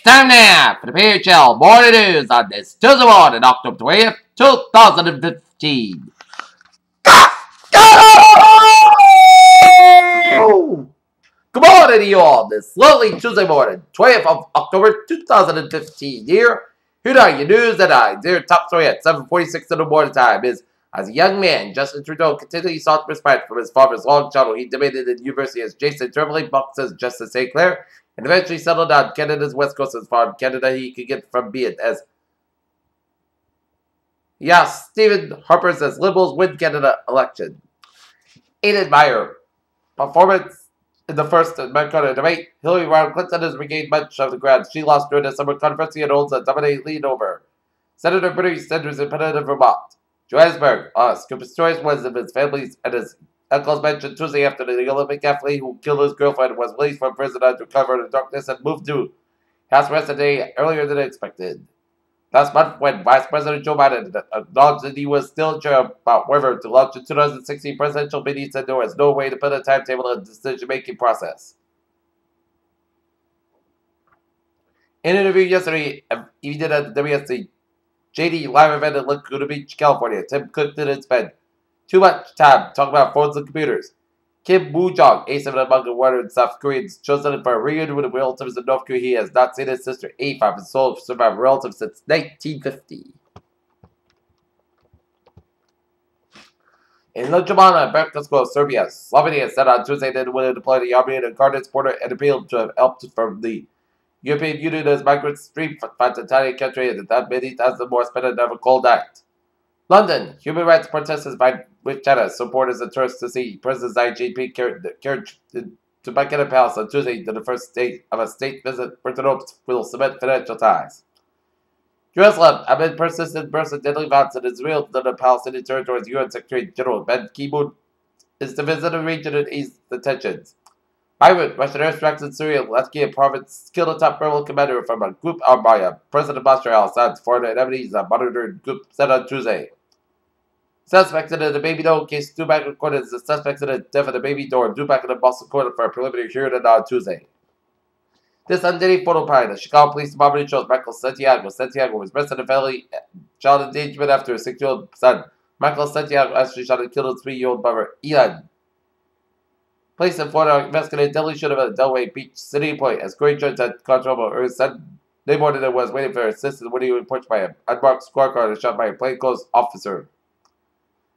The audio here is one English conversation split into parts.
time now for the PHL morning news on this Tuesday morning, October 20th, 2015. Good morning to you all this lovely Tuesday morning, 20th of October 2015. Here are your news and their top story at 7:46 in the morning time is, as a young man, Justin Trudeau continually sought respect from his father's long shuttle. He debated at the university as Jason Tremblay, boxes Justice St. Clair, and eventually settled on Canada's west coast as far as Canada he could get from being as Stephen Harper says Liberals win Canada election. Aided by her performance in the first Democratic debate, Hillary Clinton has regained much of the ground she lost during the summer controversy and holds a dominating lead over Senator Bernie Sanders' independent of Vermont. Johannesburg, scoop of stories was of his family's and his uncle's mentioned Tuesday after the Olympic athlete who killed his girlfriend was released from prison under cover of the darkness and moved to house arrest a day earlier than expected. Last month, when Vice President Joe Biden acknowledged that he was still unsure about whether to launch the 2016 presidential bid, he said there was no way to put a timetable in the decision-making process. In an interview yesterday evening at the WSC JD live event in Laguna Beach, California, Tim Cook didn't spend too much time talking about phones and computers. Kim Woo-jong, A7 among the Western South Koreans, chosen for a reunion with relatives in North Korea. He has not seen his sister, A5, his sole surviving relative, since 1950. In Ljubljana, Bratslav, Serbia, Slovenia said on Tuesday that it would deploy the army and guard its border and appealed to have helped from the European Union as migrants stream from the Italian country and that many thousand more spent another cold night. London, human rights protesters by with China supporters and tourists to see President Xi Jinping carried to Buckingham Palace on Tuesday to the first state of a state visit. Britain hopes will cement financial ties. Jerusalem, amid persistent bursts of deadly violence in Israel and the Palestinian territories, UN Secretary General Ben Ki-moon is to visit the region and ease the tensions. Beirut, Russian airstrikes in Syria, Latakia province killed a top-level commander from a group armed by President Bashar al-Assad's foreign enemies, a monitored group said on Tuesday. Suspects in the baby door case due back in court as the suspects in the death of the baby door due back in the Boston court for a preliminary hearing on Tuesday. This undated photo by the Chicago Police Department shows Michael Santiago. Santiago was arrested in felony child endangerment after his 6-year-old son, Michael Santiago, actually shot and killed his 3-year-old brother, Ian. Police in Florida investigated deadly shooting at a Delray Beach City Point as Corey Jones had control over his son. They morning and was waiting for assistance when he was approached by an unmarked squad car and shot by a plainclothes officer.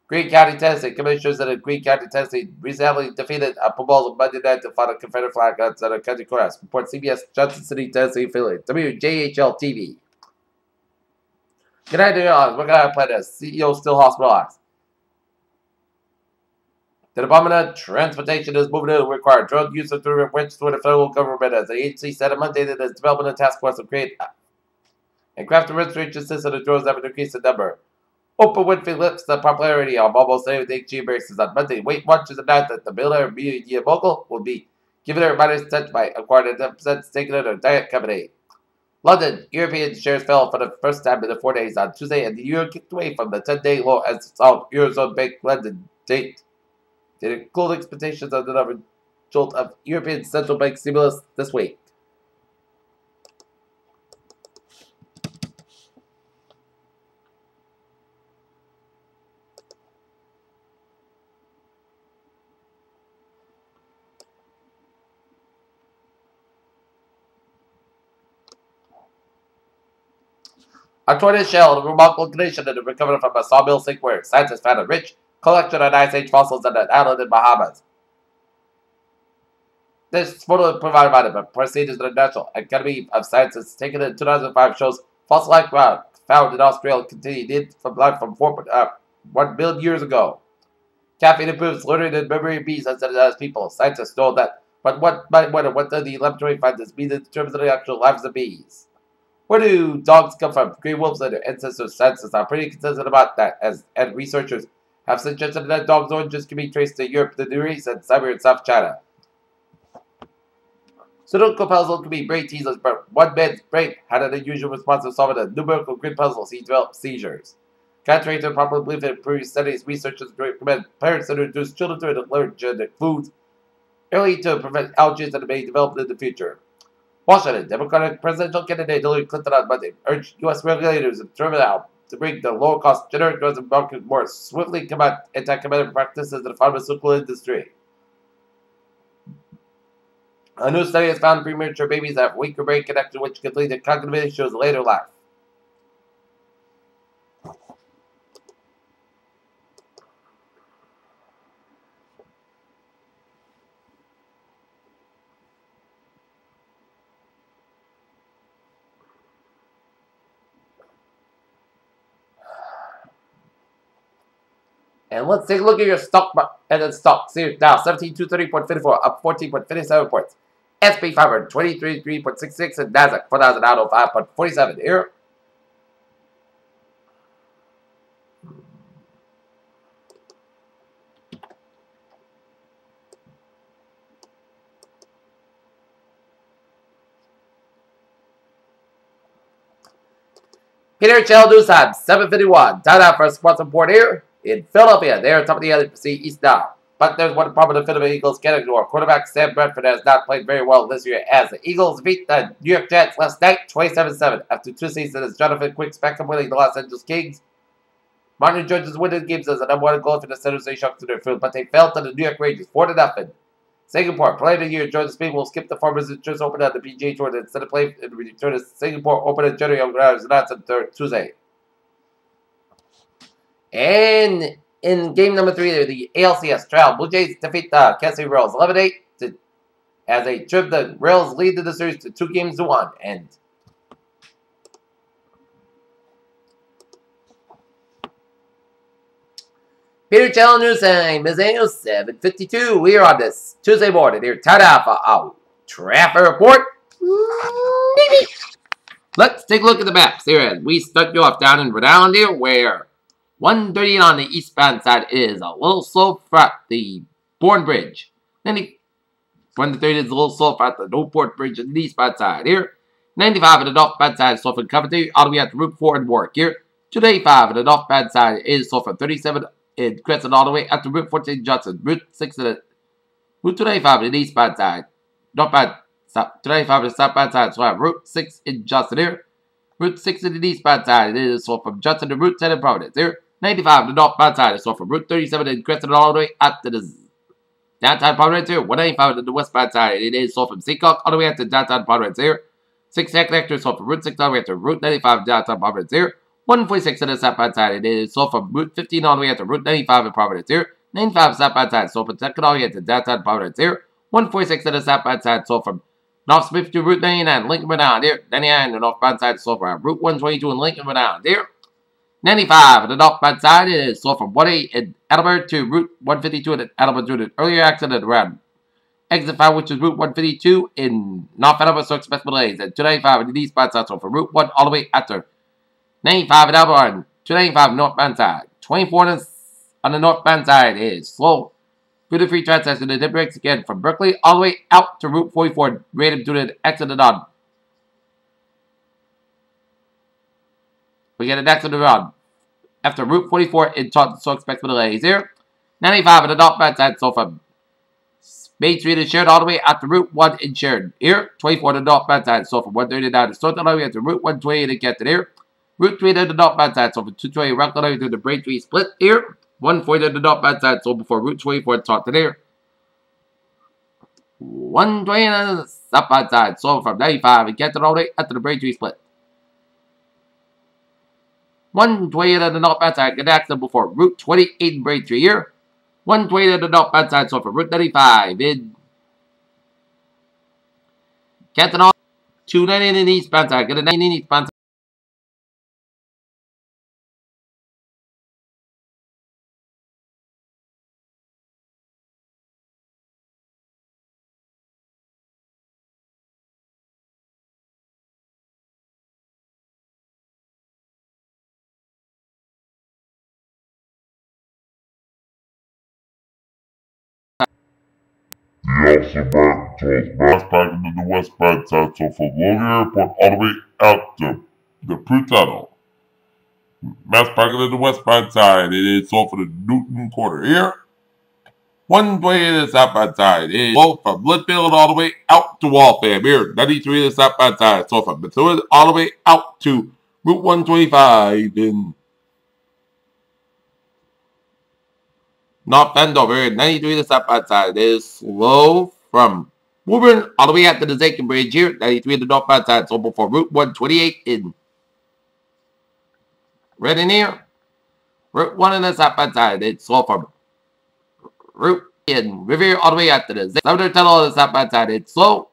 Greene County, Tennessee. Commissioners in Greene County, Tennessee recently defeated a proposal Monday night to fund a Confederate flag outside a country courthouse. Report CBS Johnson City, Tennessee affiliate WJHL TV. Good night, everyone. We're going to play this. CEO still hospitalized. The Department of Transportation is moving to require drug use of which to the federal government as the agency said on Monday that its development and task force will create and craft a registration system that draws ever decrease the number. Oprah Winfrey lifts the popularity of almost everything she embraces on Monday. Weight Watchers announced that the billionaire media mogul will be given her minus touch by acquiring a 10% stake in her diet company. London, European shares fell for the first time in the 4 days on Tuesday, and the euro kicked away from the 10-day low as its Eurozone Bank London date. Did it cool expectations of another jolt of European Central Bank stimulus this week. A tortoise shell in a remarkable condition and recovered from a sawmill sink where scientists found a rich collection of Ice Age fossils on an island in Bahamas. This photo is provided by the Proceedings of the National Academy of Sciences taken in 2005 shows fossil-like rock found in Australia continued from life from 4.1 billion years ago. Caffeine improves learning and memory of bees as people. Scientists know that, but what might wonder what the laboratory findings mean in terms of the actual lives of bees. Where do dogs come from? Green wolves and their ancestors' scientists are pretty consistent about that, and researchers have suggested that dogs' origins can be traced to Europe, the Near East, and Siberia and South China. Sudoku puzzle can be brain teasers, but one man's brain had an unusual response to solving a numerical grid puzzle. He developed seizures. Contrary to popular belief in previous studies, researchers recommend parents that introduce children to allergenic foods early to prevent allergies that may develop in the future. Washington, Democratic presidential candidate Hillary Clinton on Monday urged U.S. regulators in terminal to bring the lower-cost generic drugs and market more swiftly combat anti-competitive practices in the pharmaceutical industry. A new study has found premature babies have weaker brain connection, which can lead to cognitive issues later in life. And let's take a look at your stock and then stocks. Here Dow 17,230.54 up 14.57 points. SP 500 23.66 and Nasdaq 4,905.47 here. Peter Chell News Time 7:51. Time out for a sports report here in Philadelphia. They're top of the NFC East now. But there's one problem the Philadelphia Eagles can't ignore. Quarterback Sam Bradford has not played very well this year as the Eagles beat the New York Jets last night 27-7 after 2 seasons as Jonathan Quick's backup winning the Los Angeles Kings. Martin George's winning games as the number 1 goal for the San Jose Sharks to their field, but they fell to the New York Rangers 4-0. Singapore, player of the year, Jordan Speed will skip the Farmers Insurance Open at the PGA Tour instead of playing and return to Singapore Open at January on grounds announced on Tuesday. And in game number 3, the ALCS Trail Blue Jays defeat the Kansas City Royals 11-8 as they trip the Royals lead to the series to 2-1. And Peter Channel News Time is 7:52. We are on this Tuesday morning. Here, time out for our traffic report. Let's take a look at the maps here as we start you off down in Rhode Island here, where 130 on the eastbound side is a little slow for the Bourne Bridge. Then 130 is a little slow for the Newport Bridge on the eastbound side here. 95 on the northbound side is slow for Coventry all the way out to Route 4 in Warwick here. 285 on the northbound side is slow for 37 in Crescent all the way out to Route 14 Johnson. Route 6 on the Route 295 on the eastbound side. Northbound 295 on the southbound side, so I have Route 6 in Johnson here. Route 6 on the eastbound side, it is so from Johnson to Route 10 in Providence here. 95 on the northbound side, is so from Route 37 in Crescent all the way out to the downtown Providence here. 195 on the westbound side, it is so from Seacock all the way out to downtown Providence here. 6 connectors, so from Route 6 all the way out to Route 95 downtown Providence here. 146 on the southbound side, it is so from Route 15 all the way out to Route 95 in Providence here. 95 southbound side, so from Second all the way out to downtown Providence here. 146 on the southbound side, so from North Smith to Route 99, Lincoln, Rhode Island here. 99 on the northbound side, so from Route 122 in Lincoln, Rhode Island here. 95 on the northbound side, it is so from 18 in Adelbert to Route 152 in Adelbert due to an earlier accident around Exit 5, which is Route 152 in North Adelbert, so express delays. And 295 on the eastbound side, so from Route 1 all the way after 95 in Adelbert and 295 northbound side. 24 on the northbound side is slow through the free transit and the breaks again from Berkeley all the way out to Route 44, rated due to an accident on. We get an accident on after Route 44 in Taunton, so expect delays here. 95 on the northbound side, so from Main Street in Sheridan all the way out to Route 1 in Sheridan here. 24 on the northbound side, so from 139 to Stoughton all the way out to Route 128 in Canton here. Route 3 on the northbound side, so from 220 Rockland all the way to the Braintree split here. 140 on the northbound side, so before Route 24 in Taunton here. 120 on the southbound side, so from 95 in Canton all the way out to the Braintree split. 120 on the northbound side, get accident before Route 28 in Braintree here. 120 on the northbound side, so from Route 95 in Canton all 290 in the eastbound side, get a 90 in the eastbound side. The also back towards Mass back into the westbound side, so from Logan Airport all the way out to the Prue Tunnel. Mass back into the westbound side, it is so for the Newton Quarter here. 120 to the southbound side is low from Litchfield all the way out to Waltham. Here, 93 to the southbound side. So from Methuen all the way out to Route 125 in North Andover. 93 to the southbound side is slow from Woburn all the way out to the Zakin Bridge here. 93 to the northbound side. So before Route 128 in Reading here. Route 1 on the southbound side. It's slow from Route in Revere all the way out to the Southern Tunnel on the southbound side. It's slow.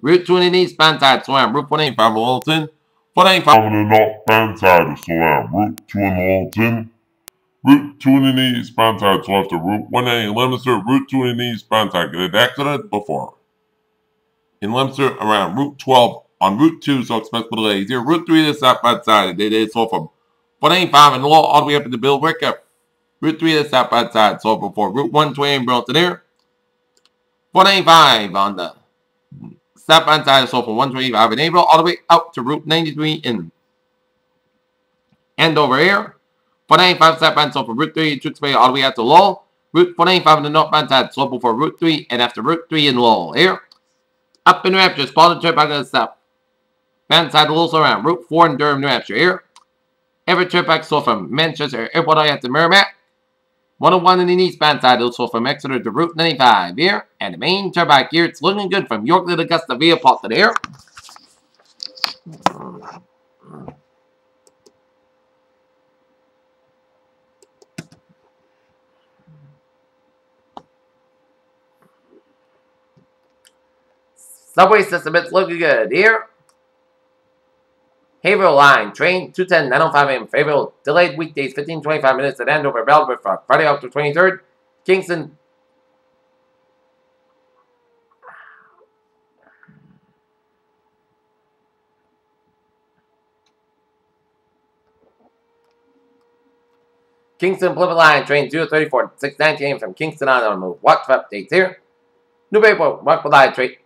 Route 2 on the eastbound side. Slow down. Route 185 in Littleton. 185 On the northbound side is slow down. Route 2 in Littleton. Route 2 in the eastbound side slow after Route 180 in Leominster. Route 2 in the eastbound side. Get an accident before. In Leominster around Route 12 on Route 2, so expect delays here. Route 3 to the southbound side. It is slow from 185 and Lowell all the way up to the Bill Ricker. Route 3 to the southbound side, so before Route 120 in Burlington here. 185 on the southbound side, so from 125 in April all the way out to Route 93 in Andover here. 495 southbound, so from Route 3 in Tewksbury all the way out to Lowell. Route 495 on the northbound side, so before Route 3 and after Route 3 in Lowell here. Up in New Hampshire, follow the trip back to the south. Bound side a little slow around Route 4 in Durham, New Hampshire here. Every trip back so from Manchester Airport all the way out to Merrimack. 101 in the eastbound side, also from Exeter to Route 95 here. And the main turnback here, it's looking good from York to Augusta via Portland here. Subway system, it's looking good here. Haverhill line, train 210, 905 a.m. Haverhill, delayed weekdays, 15-25 minutes at Andover, Belvoir for Friday, October 23rd. Kingston Plymouth line, train 034, 6:19 a.m. from Kingston on move. Watch for updates here. Newburyport, Rockville line, train.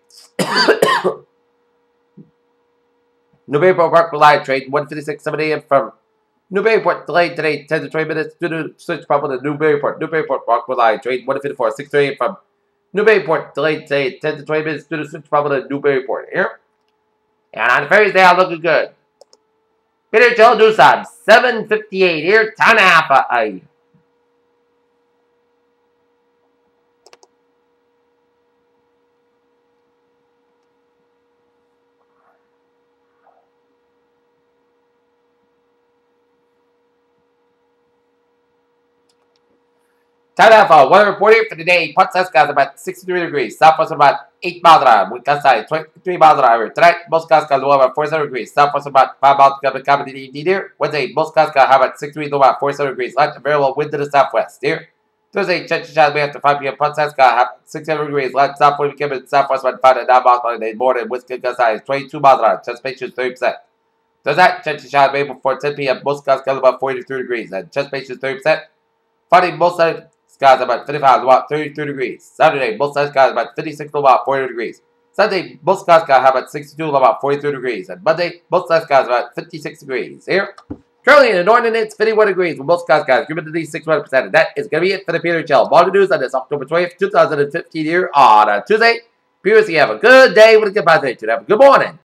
Newburyport Rockville line, train 156, 7 a.m. from Newburyport, delayed today, 10 to 20 minutes due to switch problem to Newburyport. Newburyport Rockville line, train 154, 6 a.m. from Newburyport, delayed today, 10 to 20 minutes due to switch problem to Newburyport here. And on Ferries, they are looking good. Peter Joe Doosan, 7:58 here, 10.5. Time out, weather report here for today. Port Saskatchewan is about 63 degrees. Southwest about 8 miles an hour. Wind gust side 23 miles an hour. Tonight, most Saskatchewan low about 47 degrees. Southwest about 5 miles to come in the evening here. Wednesday, most Saskatchewan have about 6 degrees low about 47 degrees. Light to variable wind to the southwest here. Thursday, Cheshire way after 5 p.m. Port Saskatchewan have 67 degrees. Light south 40 km in southwest about 5 to 9 miles per hour. Morning, wind gust side 22 miles an hour. Anticipation 30%. Thursday, Cheshire way before 10 p.m. Most Saskatchewan about 43 degrees. Anticipation 30%. Friday, most skies about 55 about 33 degrees. Saturday, both skies about 56 about 40 degrees. Sunday, both skies have about 62 about 43 degrees. And Monday, both skies about 56 degrees. Here, currently in the northern, it's 51 degrees with both skies. Humidity 61%. And that is going to be it for the Peter Chill. More news on this October 20th, 2015 here on Tuesday. Viewers, you have a good day with a good positive. Have a good morning.